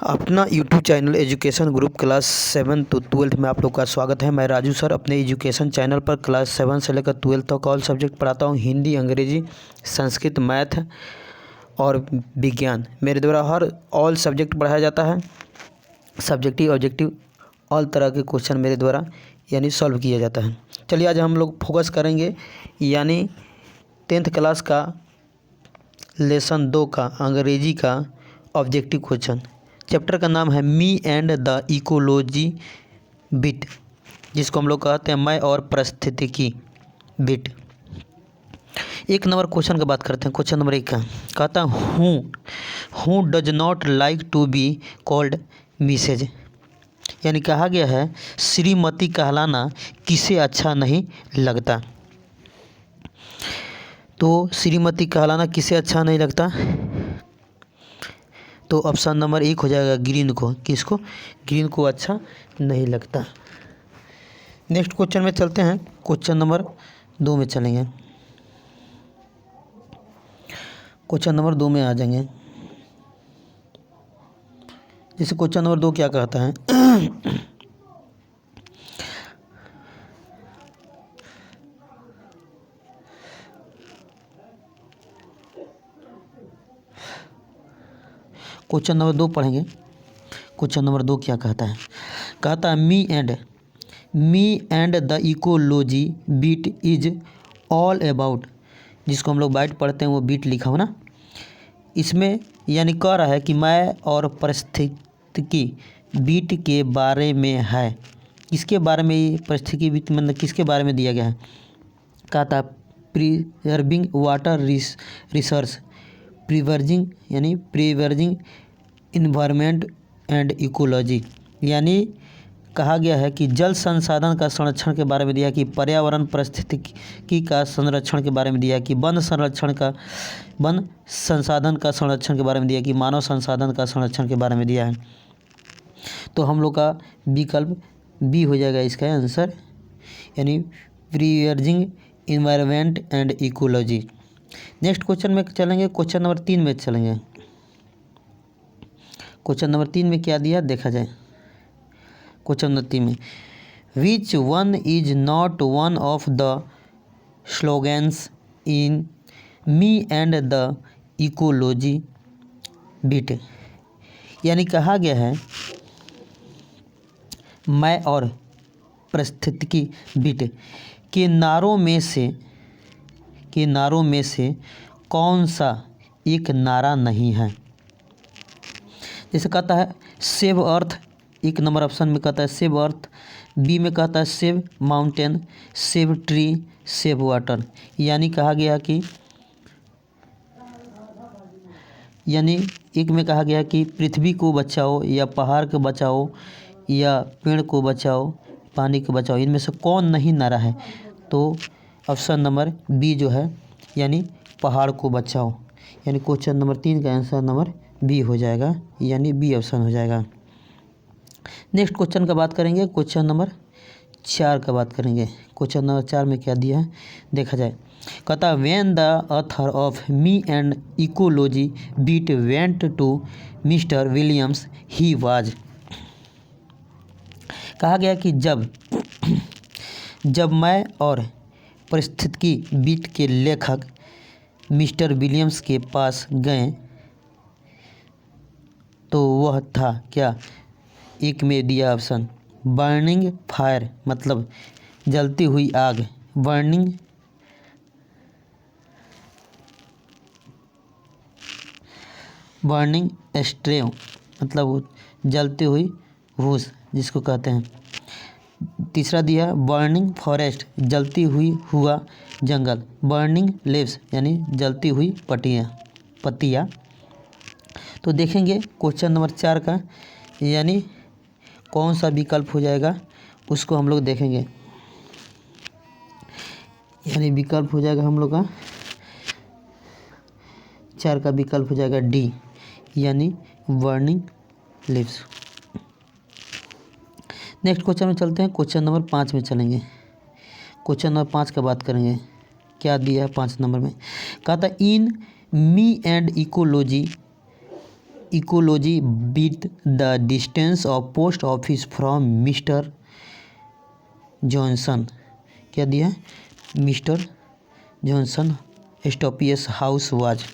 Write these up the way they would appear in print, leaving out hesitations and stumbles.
अपना YouTube channel education group class 7 to 12 में आप लोग का स्वागत है। मैं राजू सर अपने एजुकेशन चैनल पर क्लास 7 से लेकर 12 तक ऑल सब्जेक्ट पढ़ाता हूँ। हिंदी, अंग्रेजी, संस्कृत, मैथ और विज्ञान। मेरे द्वारा हर ऑल सब्जेक्ट पढ़ाया जाता है। सब्जेक्टिव, ऑब्जेक्टिव ऑल तरह के क्वेश्चन मेरे द्वारा यानी सॉल्व किया जाता है। चलिए आज हम लोग फोकस करेंगे यानी 10th क्लास का लेसन 2 का अंग्रेजी का ऑब्जेक्टिव क्वेश्चन। चैप्टर का नाम है me and the ecology bit, जिसको हम लोग कहते हैं मैं और पारिस्थितिकी बिट। 1 नंबर क्वेश्चन की बात करते हैं। क्वेश्चन नंबर 1 का कहता हूँ does not like to be called Mrs, यानी कहा गया है श्रीमती कहलाना किसे अच्छा नहीं लगता। तो श्रीमती कहलाना किसे अच्छा नहीं लगता, तो ऑप्शन नंबर 1 हो जाएगा ग्रीन को। किसको? ग्रीन को अच्छा नहीं लगता। नेक्स्ट क्वेश्चन में चलते हैं। क्वेश्चन नंबर 2 में चलेंगे। क्वेश्चन नंबर 2 में आ जाएंगे। जैसे क्वेश्चन नंबर 2 क्या कहता है क्वेश्चन नंबर 2 पढ़ेंगे। क्वेश्चन नंबर 2 क्या कहता है? कहता है me and the ecology beat is all about, जिसको हम लोग बाइट पढ़ते हैं वो बीट लिखा हो ना, इसमें यानी कह रहा है कि मैं और पारिस्थितिकी बीट के बारे में है। किसके बारे में ये पारिस्थितिकी बीट मतलब किसके बारे में दिया गया है? कहता है preserving water resource, preserving environment and ecology, यानी कहा गया है कि जल संसाधन का संरक्षण के बारे में दिया है, कि पर्यावरण पारिस्थितिकी का संरक्षण के बारे में दिया है, कि वन संसाधन का संरक्षण के बारे में दिया है, कि मानव संसाधन का संरक्षण के बारे में दिया है। तो हम लोग का विकल्प बी हो जाएगा इसका आंसर, यानी preserving environment and ecology. Next question में चलेंगे। क्वेश्चन नंबर 3 में चलेंगे। क्वेश्चन नंबर 3 में क्या दिया देखा जाए। क्वेश्चन नंबर 3 में which one is not one of the slogans in me and the ecology bit, यानी कहा गया है मैं और पारिस्थितिकी बिट के नारों में से कौन सा एक नारा नहीं है। जैसे कहता है सेव अर्थ, 1 नंबर ऑप्शन में कहता है सेव अर्थ, बी में कहता है save mountain, save tree, save water, यानी कहा गया कि यानी 1 में कहा गया कि पृथ्वी को बचाओ या पहाड़ को बचाओ या पेड़ को बचाओ, पानी को बचाओ, इनमें से कौन नहीं नारा है? तो ऑप्शन नंबर बी जो है यानी पहाड़ को बचाओ, यानी क्वेश्चन नंबर 3 का आंसर नंबर बी हो जाएगा, यानी बी ऑप्शन हो जाएगा। नेक्स्ट क्वेश्चन का बात करेंगे। क्वेश्चन नंबर 4 का बात करेंगे। क्वेश्चन नंबर 4 में क्या दिया है देखा जाए। कहता when the author of me and ecology beat went to Mister Williams he was, कहा गया कि जब मैं और पारिस्थितिकी बीट के लेखक मिस्टर विलियम्स के पास गए तो वह था क्या? 1 में दिया ऑप्शन बर्निंग फायर, मतलब जलती हुई आग, बर्निंग स्ट्रेव, मतलब वो जलती हुई भूस जिसको कहते हैं। तीसरा दिया बर्निंग फॉरेस्ट, जलती हुआ जंगल, बर्निंग लीव्स, यानी जलती हुई पत्तियाँ। तो देखेंगे क्वेश्चन नंबर 4 का यानी कौन सा विकल्प हो जाएगा उसको हम लोग देखेंगे। यानी विकल्प हो जाएगा हम लोग का 4 का विकल्प हो जाएगा डी, यानी बर्निंग लीव्स। नेक्स्ट क्वेश्चन में चलते हैं। क्वेश्चन नंबर 5 में चलेंगे। क्वेश्चन नंबर 5 का बात करेंगे। क्या दिया है 5 नंबर में? कहा था in me and ecology ecology beat the distance of post office from mister Johnson. क्या दिया है? मिस्टर जॉनसन स्टॉपियस हाउस वाज।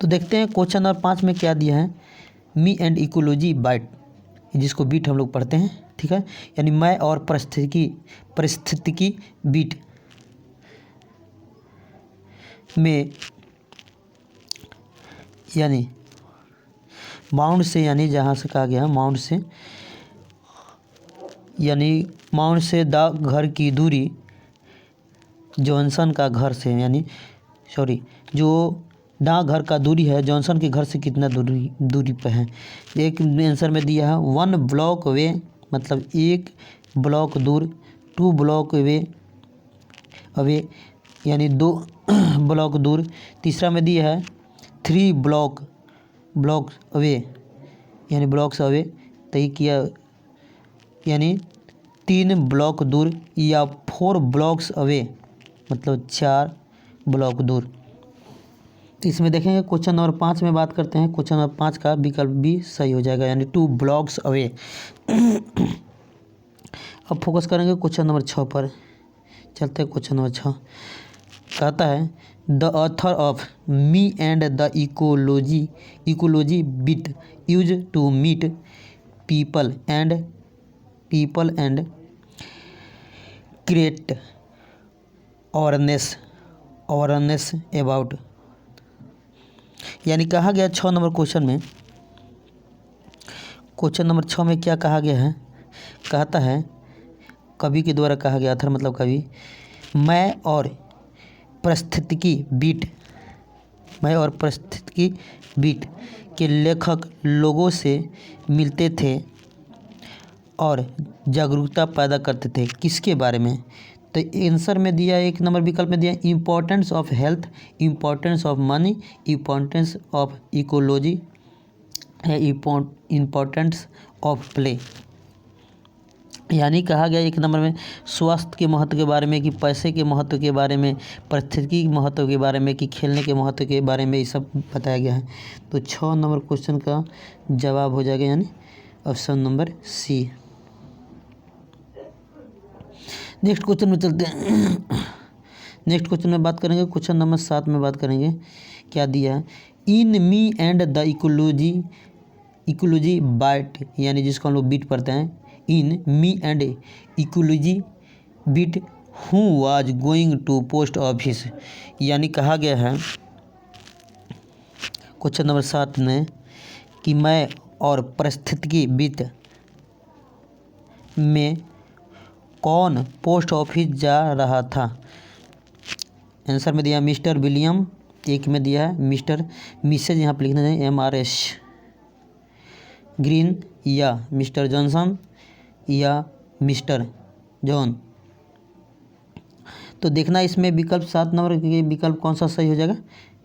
तो देखते हैं क्वेश्चन नंबर 5 में क्या दिया है। मी एंड इकोलॉजी बाइट, जिसको बीट हम लोग पढ़ते हैं, ठीक है, यानी मैं और परिस्थितिकी बीट में, यानी माउंट से, यानी जहाँ से कहा गया माउंट से, यानी माउंट से द घर की दूरी जॉनसन का घर से, यानी सॉरी जो डाक घर का दूरी है जॉनसन के घर से कितना दूरी पर है। एक आंसर में दिया है 1 ब्लॉक वे, मतलब 1 ब्लॉक दूर, 2 ब्लॉक अवे यानी 2 ब्लॉक दूर। तीसरा में दिया है 3 ब्लॉक अवे, यानी ब्लॉक्स अवे, तय किया यानी 3 ब्लॉक दूर, या 4 ब्लॉक्स अवे मतलब 4 ब्लॉक दूर। तो इसमें देखेंगे क्वेश्चन नंबर 5 में बात करते हैं। क्वेश्चन नंबर 5 का विकल्प भी सही हो जाएगा, यानी 2 ब्लॉक्स अवे। अब फोकस करेंगे क्वेश्चन नंबर 6 पर। चलते हैं क्वेश्चन नंबर 6। कहता है the author of me and the ecology bit use to meet people and create awareness about, यानी कहा गया 6 नंबर क्वेश्चन में, क्वेश्चन नंबर 6 में क्या कहा गया है। कहता है कवि के द्वारा कहा गया था, मतलब कवि मैं और परिस्थितिकी बीट के लेखक लोगों से मिलते थे और जागरूकता पैदा करते थे। किसके बारे में? तो आंसर में दिया, एक नंबर विकल्प में दिया importance of health, importance of money, importance of ecology, importance of play. यानी कहा गया एक नंबर में स्वास्थ्य के महत्व के बारे में, कि पैसे के महत्व के बारे में, परिस्थिति के महत्व के बारे में, कि खेलने के महत्व के बारे में, ये सब बताया गया है। तो 6 नंबर क्वेश्चन का जवाब हो जाएगा, यानी option number C. Next question में चलते हैं। नेक्स्ट क्वेश्चन में बात करेंगे, क्वेश्चन नंबर 7 में बात करेंगे। क्या दिया है? In me and the ecology bite, यानी जिसको हम लोग बीट पढ़ते हैं, in me and ecology beat who was going to post office, यानी कहा गया है क्वेश्चन नंबर 7 में कि मैं और परिस्थितिकी बीट में कौन पोस्ट ऑफिस जा रहा था। आंसर में दिया मिस्टर विलियम, एक में दिया है मिस्टर मिसेज, यहाँ पर लिखना है MRS ग्रीन, या मिस्टर जॉनसन, या मिस्टर जॉन। तो देखना इसमें विकल्प 7 नंबर के विकल्प कौन सा सही हो जाएगा,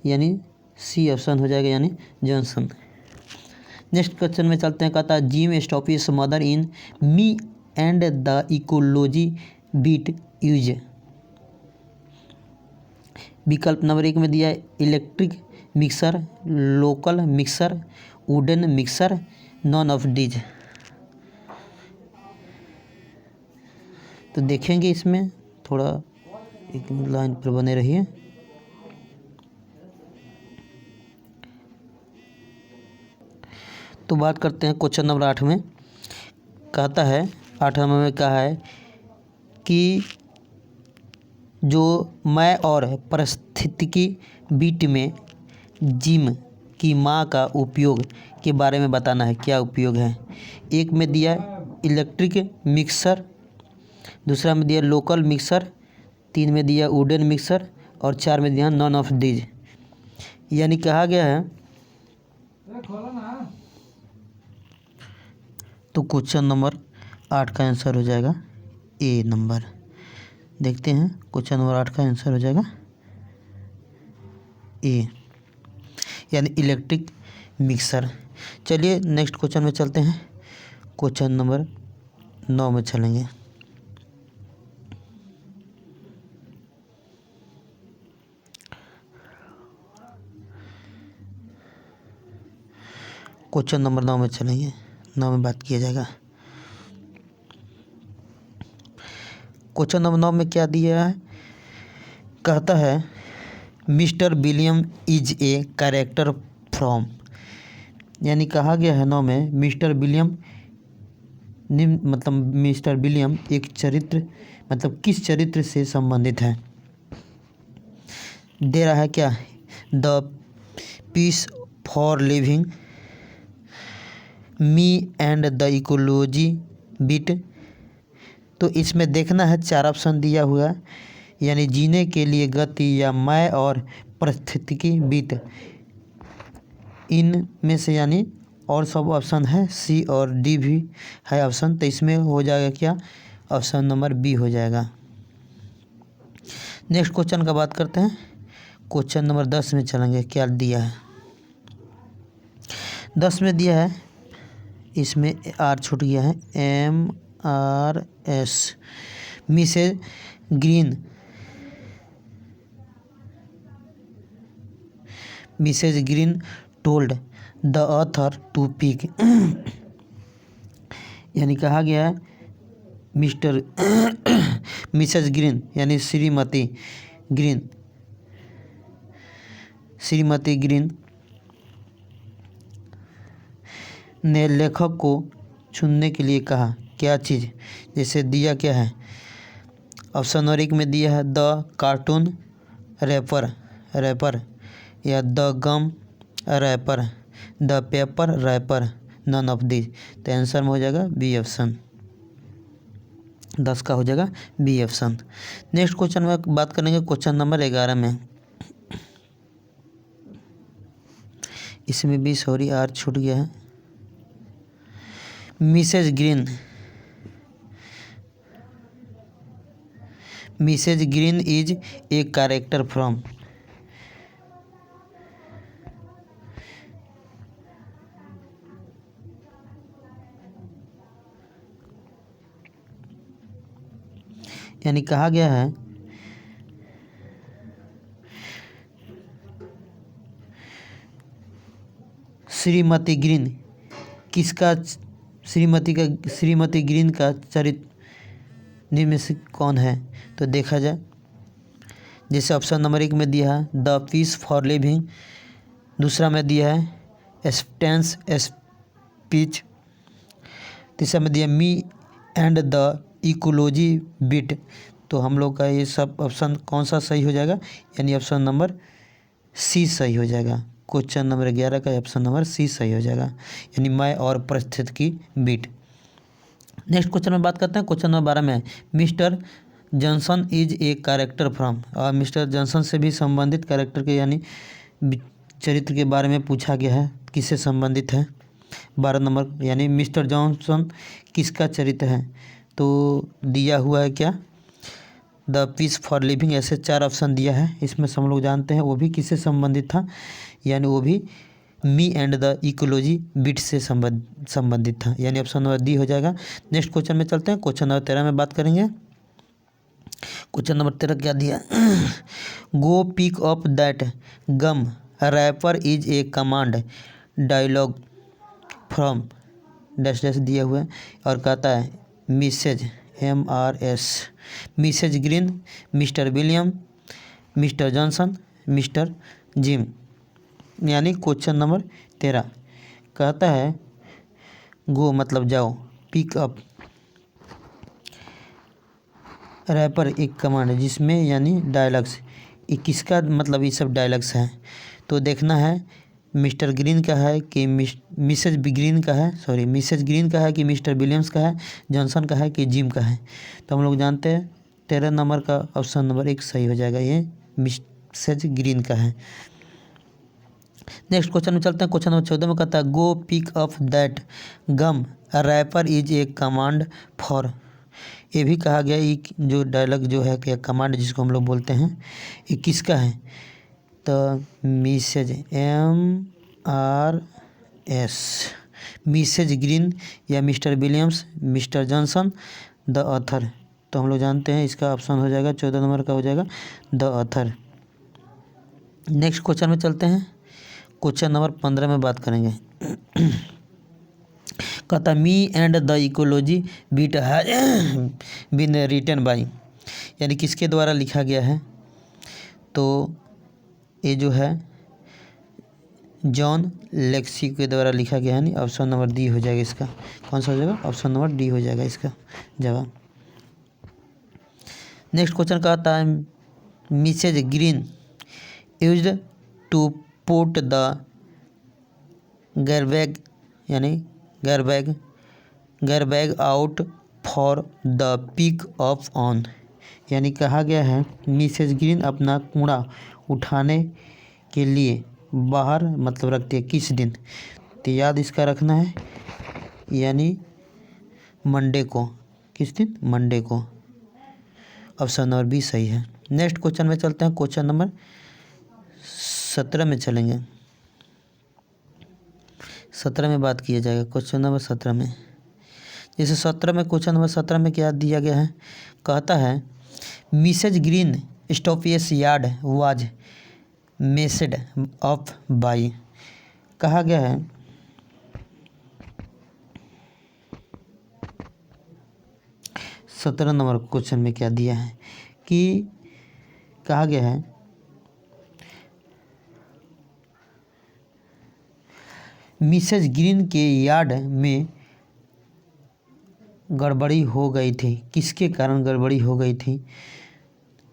यानी सी ऑप्शन हो जाएगा, यानी जॉनसन। नेक्स्ट क्वेश्चन में चलते हैं। कहता है जिम स्टॉपिस mother in me and the ecology beat use. विकल्प नंबर 1 में दिया है electric mixer, local mixer, wooden mixer, none of these. तो देखेंगे इसमें, थोड़ा एक लाइन पर बने रहिए। तो बात करते हैं क्वेश्चन नंबर 8 में। कहता है 8 नंबर में कहा है कि जो मैं और परिस्थितिकी बीट में जिम की माँ का उपयोग के बारे में बताना है। क्या उपयोग है? एक में दिया इलेक्ट्रिक मिक्सर, दूसरा में दिया लोकल मिक्सर, 3 में दिया वुडन मिक्सर, और 4 में दिया नॉन ऑफ दीज। यानी कहा गया है, तो क्वेश्चन नंबर 8 का आंसर हो जाएगा ए नंबर। देखते हैं क्वेश्चन नंबर 8 का आंसर हो जाएगा ए, यानी इलेक्ट्रिक मिक्सर। चलिए नेक्स्ट क्वेश्चन में चलते हैं। क्वेश्चन नंबर 9 में चलेंगे। क्वेश्चन नंबर 9 में चलेंगे, 9 में बात किया जाएगा। क्वेश्चन नंबर 9 में क्या दिया है, कहता है mister William is a character from, यानी कहा गया है 9 में मिस्टर विलियम मतलब मिस्टर विलियम एक चरित्र मतलब किस चरित्र से संबंधित है। दे रहा है क्या, the piece for living, me and the ecology bit. तो इसमें देखना है 4 ऑप्शन दिया हुआ है, यानी जीने के लिए गति या मैं और पारिस्थितिकी बिट, इन में से यानी और सब ऑप्शन है, सी और डी भी है ऑप्शन। तो इसमें हो जाएगा क्या, ऑप्शन नंबर बी हो जाएगा। नेक्स्ट क्वेश्चन का बात करते हैं, क्वेश्चन नंबर 10 में चलेंगे। क्या दिया है 10 में दिया है, इसमें आर छूट गया है, MRS, Mrs Green told the author to pick, यानी कहा गया है मिसेज ग्रीन यानी श्रीमती ग्रीन ने लेखक को चुनने के लिए कहा, क्या चीज़, जैसे दिया क्या है, ऑप्शन नंबर 1 में दिया है द कार्टून रैपर या the gum wrapper, the paper wrapper, none of this. तो आंसर में हो जाएगा बी ऑप्शन, 10 का हो जाएगा बी ऑप्शन। नेक्स्ट क्वेश्चन में बात करेंगे क्वेश्चन नंबर 11 में, इसमें भी सॉरी आर छूट गया है, Mrs Green is a character from, यानी कहा गया है श्रीमती ग्रीन किसका, श्रीमती ग्रीन का चरित्र निम्न से कौन है। तो देखा जाए, जैसे ऑप्शन नंबर 1 में दिया है द पीस फॉर लिविंग, दूसरा में दिया है एस्टेंस स्पीच, तीसरा में दिया मी एंड द इकोलॉजी बिट। तो हम लोग का ये सब ऑप्शन कौन सा सही हो जाएगा, यानी ऑप्शन नंबर सी सही हो जाएगा। क्वेश्चन नंबर 11 का ऑप्शन नंबर सी सही हो जाएगा, यानी मैं और पारिस्थितिकी बिट। नेक्स्ट क्वेश्चन में बात करते हैं, क्वेश्चन नंबर 12 में mister Johnson is a character from, और मिस्टर जॉनसन से भी संबंधित कैरेक्टर के यानी चरित्र के बारे में पूछा गया है, किससे संबंधित है। 12 नंबर यानी मिस्टर जॉनसन किसका चरित्र है, तो दिया हुआ है क्या, द पीस फॉर लिविंग, ऐसे 4 ऑप्शन दिया है। इसमें से हम लोग जानते हैं वो भी किससे संबंधित था, यानी वो भी मी एंड द इकोलॉजी बिट से संबंधित था, यानी ऑप्शन नंबर डी हो जाएगा। नेक्स्ट क्वेश्चन में चलते हैं, क्वेश्चन नंबर 13 में बात करेंगे। क्वेश्चन नंबर 13 क्या दिया, गो pick up that gum wrapper is a command dialogue from dash dash दिया हुआ है, और कहता है Mrs MRS, Mrs green, mister William, mister Johnson, mister gym, यानी क्वेश्चन नंबर 13 कहता है गो मतलब जाओ, पिक अप रैपर एक कमांड जिसमें यानी डायलॉग्स, ये किसका मतलब ये सब डायलॉग्स हैं। तो देखना है मिस्टर ग्रीन का है कि मिसेज ग्रीन का है, सॉरी मिसेज ग्रीन का है कि मिस्टर विलियम्स का है, जॉनसन का है कि जिम का है। तो हम लोग जानते हैं 13 नंबर का ऑप्शन नंबर 1 सही हो जाएगा, ये मिसेज ग्रीन का है। नेक्स्ट क्वेश्चन में चलते हैं, क्वेश्चन नंबर 14 में कहता है go pick up that gum wrapper is a command for, ये भी कहा गया ये जो डायलॉग जो है क्या कमांड जिसको हम लोग बोलते हैं ये किसका है, तो मिसेज MRS, मिसेज ग्रीन या mister Williams, mister Johnson, the author. तो हम लोग जानते हैं इसका ऑप्शन हो जाएगा 14 नंबर का हो जाएगा द ऑथर। नेक्स्ट क्वेश्चन में चलते हैं, क्वेश्चन नंबर 15 में बात करेंगे। कहता me and the ecology bit has been written by, यानी किसके द्वारा लिखा गया है? तो ये जो है जॉन लेक्सी के द्वारा लिखा गया है। नहीं, ऑप्शन नंबर डी हो जाएगा इसका। कौन सा हो जाएगा? ऑप्शन नंबर डी हो जाएगा इसका जवाब। नेक्स्ट क्वेश्चन कहता है Mrs Green used to put the garbage यानी garbage out for the pick off on, यानी कहा गया है मिसेज ग्रीन अपना कूड़ा उठाने के लिए बाहर मतलब रखती है किस दिन? तो याद इसका रखना है, यानी मंडे को। किस दिन? मंडे को। ऑप्शन नंबर बी सही है। नेक्स्ट क्वेश्चन में चलते हैं। क्वेश्चन नंबर 17 में चलेंगे। 17 में बात किया जाएगा। क्वेश्चन नंबर 17 में जैसे 17 में क्वेश्चन नंबर 17 में क्या दिया गया है? कहता है मिसेज ग्रीन स्टॉपियस yard was messed up by, कहा गया है 17 नंबर क्वेश्चन में क्या दिया है कि कहा गया है मिसेज ग्रीन के यार्ड में गड़बड़ी हो गई थी। किसके कारण गड़बड़ी हो गई थी?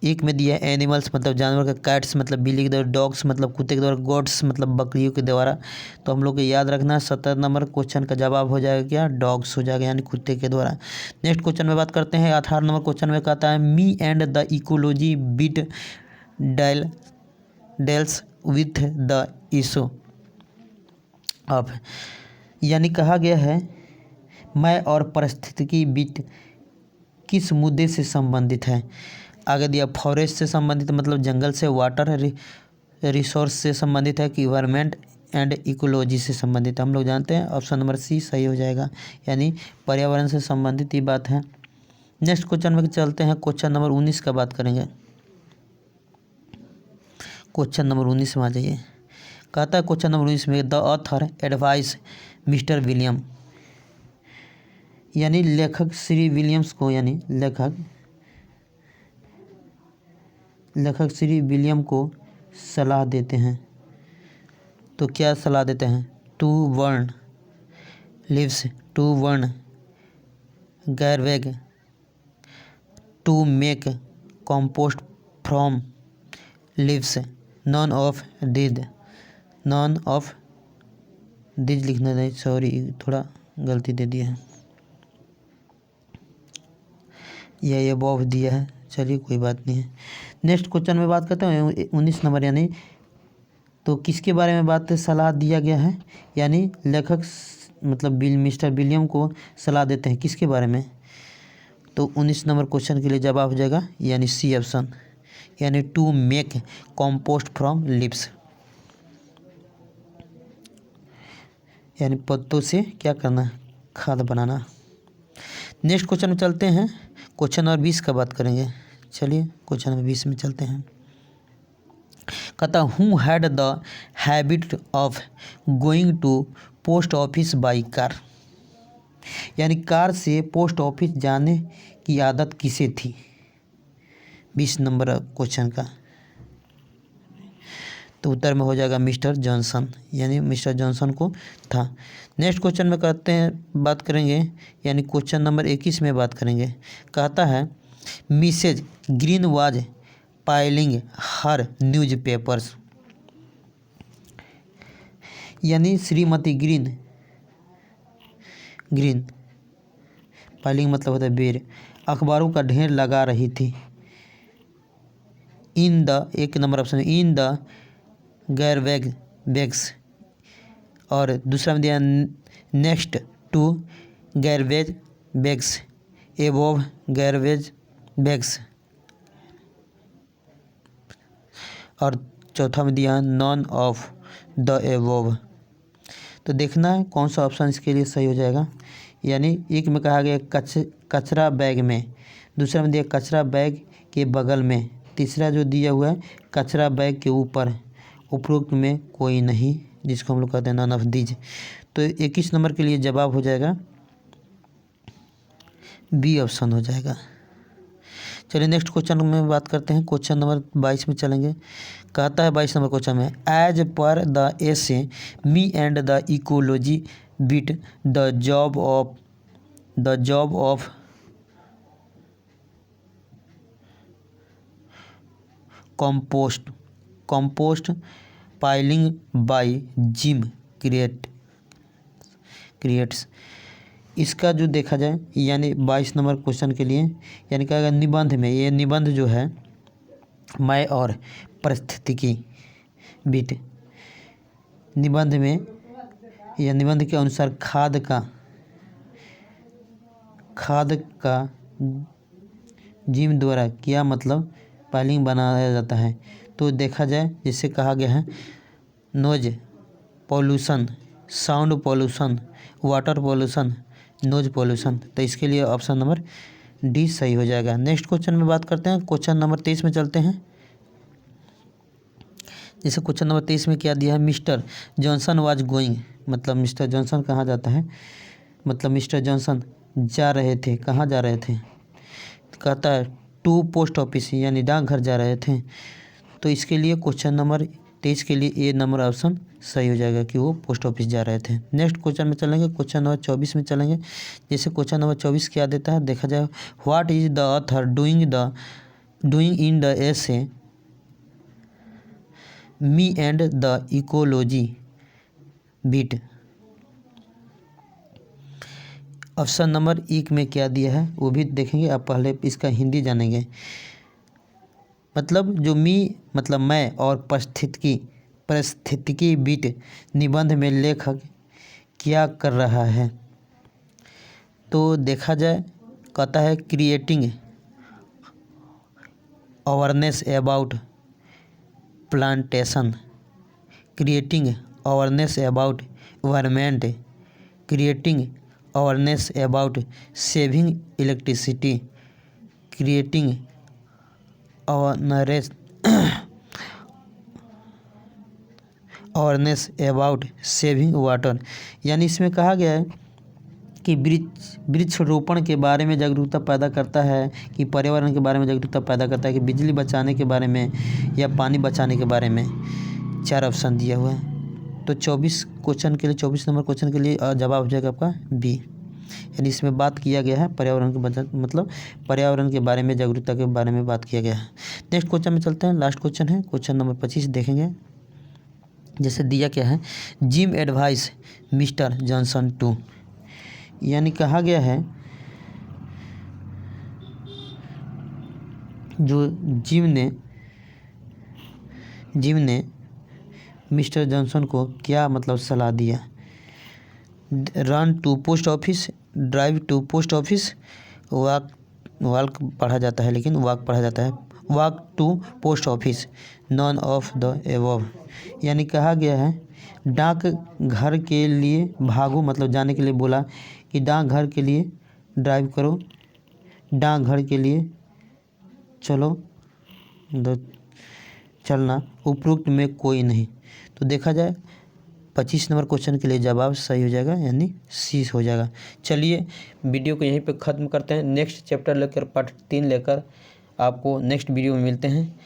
एक में दिया एनिमल्स मतलब जानवर का, कैट्स मतलब बिल्ली के द्वारा, डॉग्स मतलब कुत्ते के द्वारा, गोट्स मतलब बकरियों के द्वारा। तो हम लोग को याद रखना है 17 नंबर क्वेश्चन का जवाब हो जाएगा क्या? डॉग्स हो जाएगा, यानी कुत्ते के द्वारा। नेक्स्ट क्वेश्चन में बात करते हैं। 18 नंबर क्वेश्चन में कहता है me and the ecology bit deals with the issue of, यानी कहा गया है मैं और पारिस्थितिकी बीट किस मुद्दे से संबंधित है? आगे दिया फॉरेस्ट से संबंधित मतलब जंगल से, वाटर रिसोर्स से संबंधित है कि इन्वायरमेंट एंड इकोलॉजी से संबंधित है? हम लोग जानते हैं ऑप्शन नंबर सी सही हो जाएगा, यानी पर्यावरण से संबंधित ये बात है। नेक्स्ट क्वेश्चन में चलते हैं। क्वेश्चन नंबर 19 का बात करेंगे। क्वेश्चन नंबर 19 में आ जाइए। कहता है क्वेश्चन नंबर 19 में the author advice mister William, यानी लेखक श्री विलियम्स को, यानी लेखक श्री विलियम को सलाह देते हैं। तो क्या सलाह देते हैं? To burn leaves, to burn garbage, to make compost from leaves, none of these लिखना नहीं, सॉरी थोड़ा गलती दे दिया है, ये अबव दिया है, चलिए कोई बात नहीं है। नेक्स्ट क्वेश्चन में बात करते हैं 19 नंबर, यानी तो किसके बारे में बात सलाह दिया गया है? यानी लेखक मतलब मिस्टर विलियम को सलाह देते हैं किसके बारे में? तो 19 नंबर क्वेश्चन के लिए जवाब हो जाएगा यानी सी ऑप्शन, यानी to make compost from leaves, यानी पत्तों से क्या करना? खाद बनाना। नेक्स्ट क्वेश्चन में चलते हैं। क्वेश्चन नंबर 20 का बात करेंगे। चलिए क्वेश्चन नंबर 20 में चलते हैं। कहता who had the habit of going to post office by car, यानी कार से पोस्ट ऑफिस जाने की आदत किसे थी? 20 नंबर क्वेश्चन का तो उत्तर में हो जाएगा मिस्टर जॉनसन, यानी मिस्टर जॉनसन को था। नेक्स्ट क्वेश्चन में करते हैं बात करेंगे, यानी क्वेश्चन नंबर 21 में बात करेंगे। कहता है Mrs Green was piling her newspapers, यानी श्रीमती ग्रीन पाइलिंग मतलब होता है बेर, अखबारों का ढेर लगा रही थी। इन द, एक number option in the garbages, और दूसरा में दिया next to garbage bags, above garbage bags, और चौथा में दिया नॉन ऑफ द एबोव। तो देखना है कौन सा ऑप्शन इसके लिए सही हो जाएगा। यानी एक में कहा गया कचरा बैग में, दूसरा में दिया कचरा बैग के बगल में, तीसरा जो दिया हुआ है कचरा बैग के ऊपर, उपरोक्त में कोई नहीं जिसको हम लोग कहते हैं नन ऑफ दीज। तो 21 नंबर के लिए जवाब हो जाएगा बी ऑप्शन हो जाएगा। चलिए नेक्स्ट क्वेश्चन में बात करते हैं। क्वेश्चन नंबर 22 में चलेंगे। कहता है 22 नंबर क्वेश्चन में, as per the essay me and the ecology bit the job of compost piling by Jim creates. इसका जो देखा जाए यानी 22 नंबर क्वेश्चन के लिए यानी क्या निबंध में, ये निबंध जो है मैं और पारिस्थितिकी बिट, निबंध में या निबंध के अनुसार खाद का जिम द्वारा क्या मतलब पाइलिंग बनाया जाता है। तो देखा जाए जिससे कहा गया है noise pollution, sound pollution, water pollution, noise pollution. तो इसके लिए ऑप्शन नंबर डी सही हो जाएगा। नेक्स्ट क्वेश्चन में बात करते हैं। क्वेश्चन नंबर 23 में चलते हैं। जैसे क्वेश्चन नंबर 23 में क्या दिया है, मिस्टर जॉनसन वाज गोइंग, मतलब मिस्टर जॉनसन कहाँ जाता है, मतलब मिस्टर जॉनसन जा रहे थे, कहाँ जा रहे थे। कहता है टू पोस्ट ऑफिस, यानी डाकघर जा रहे थे। तो इसके लिए क्वेश्चन नंबर 23 के लिए ए नंबर ऑप्शन सही हो जाएगा कि वो पोस्ट ऑफिस जा रहे थे। नेक्स्ट क्वेश्चन में चलेंगे। क्वेश्चन नंबर 24 में चलेंगे। जैसे क्वेश्चन नंबर 24 क्या देता है देखा जाए, what is the author doing in the essay me and the ecology bit. Option number 1 में क्या दिया है वो भी देखेंगे। आप पहले इसका हिंदी मतलब जो मी मतलब मैं और परिस्थितिकी बिट निबंध में लेखक क्या कर रहा है। तो देखा जाए कहता है creating awareness about plantation, creating awareness about environment, creating awareness about saving electricity, creating awareness about saving water. यानी इसमें कहा गया है कि वृक्षारोपण के बारे में जागरूकता पैदा करता है, कि पर्यावरण के बारे में जागरूकता पैदा करता है, कि बिजली बचाने के बारे में या पानी बचाने के बारे में। 4 ऑप्शन दिया हुआ है। तो 24 नंबर क्वेश्चन के लिए जवाब हो जाएगा आपका बी। यानी इसमें बात किया गया है पर्यावरण के मतलब पर्यावरण के बारे में, जागरूकता के बारे में बात किया गया है। नेक्स्ट क्वेश्चन में चलते हैं। लास्ट क्वेश्चन है क्वेश्चन नंबर 25 देखेंगे। जैसे दिया क्या है, Jim advise Mr Johnson to, यानी कहा गया है जो जिम ने मिस्टर जॉनसन को क्या मतलब सलाह दिया। Run to post office, drive to post office, walk पढ़ा जाता है लेकिन वॉक पढ़ा जाता है, walk to post office, none of the above. यानी कहा गया है डाक घर के लिए भागो, मतलब जाने के लिए बोला कि डाक घर के लिए ड्राइव करो, डाक घर के लिए चलो, चलना उपरोक्त में कोई नहीं। तो देखा जाए 25 नंबर क्वेश्चन के लिए जवाब सही हो जाएगा, यानी सी हो जाएगा। चलिए वीडियो को यहीं पे ख़त्म करते हैं। नेक्स्ट चैप्टर लेकर पार्ट 3 लेकर आपको नेक्स्ट वीडियो में मिलते हैं।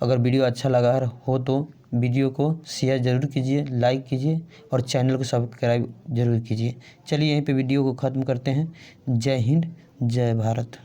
अगर वीडियो अच्छा लगा हो तो वीडियो को शेयर ज़रूर कीजिए, लाइक कीजिए और चैनल को सब्सक्राइब ज़रूर कीजिए। चलिए यहीं पे वीडियो को ख़त्म करते हैं। जय हिंद, जय भारत।